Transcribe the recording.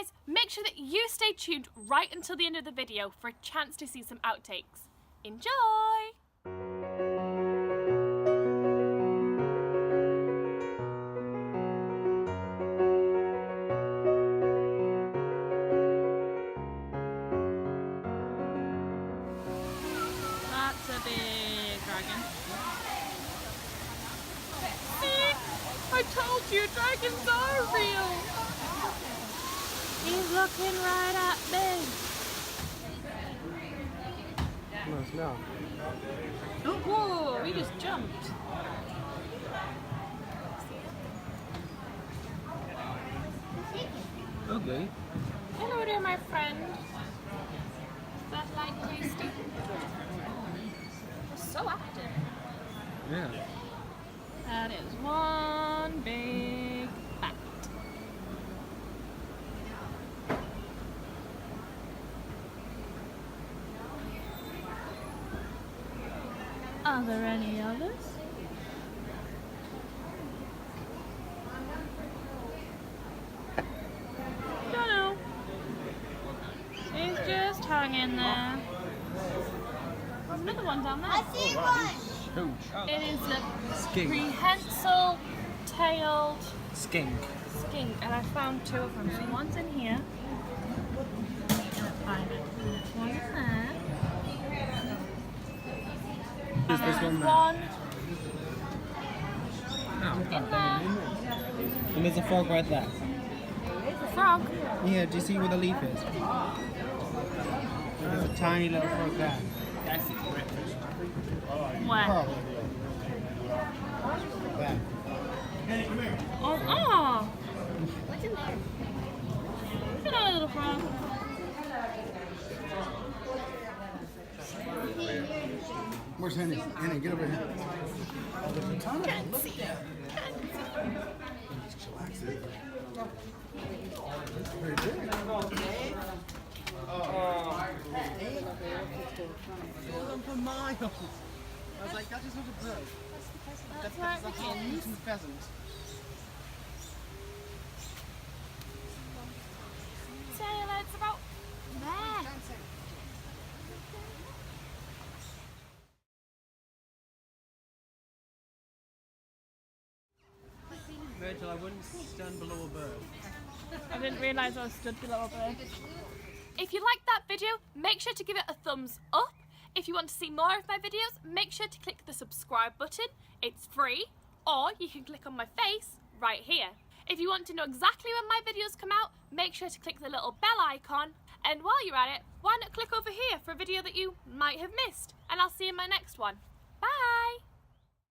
guys, make sure that you stay tuned right until the end of the video for a chance to see some outtakes. Enjoy! That's a big dragon. See? I told you, dragons are real! He's looking right at me. Nice now. Oh, whoa, he just jumped. Okay. Hello there, my friend. Is that like tasty? You're so active. Yeah. That is one big fact. Are there any others? Don't know. He's just hanging there. There's another one down there. I see one. Huge. It is a Skink. prehensile-tailed Skink. skink, and I found two of them. So one's in here. Find it. One in there. Is this one there? One Oh. in there. And there's a frog right there. Frog. Yeah, do you see where the leaf is? There's a tiny little frog there. That's its breakfast. Where? Pearl. There. Oh. What's in there? Look at that little frog. Where's Henny? Henny, get over here. Can't see. For miles. I was like, that is not a bird. That's where it begins. Pheasant. Taylor, it's about there. Virgil, I wouldn't stand below a bird. I didn't realise I was stood below a bird. If you liked that video, make sure to give it a thumbs up. If you want to see more of my videos, make sure to click the subscribe button. It's free, or you can click on my face right here. If you want to know exactly when my videos come out, make sure to click the little bell icon. And while you're at it, why not click over here for a video that you might have missed? And I'll see you in my next one. Bye!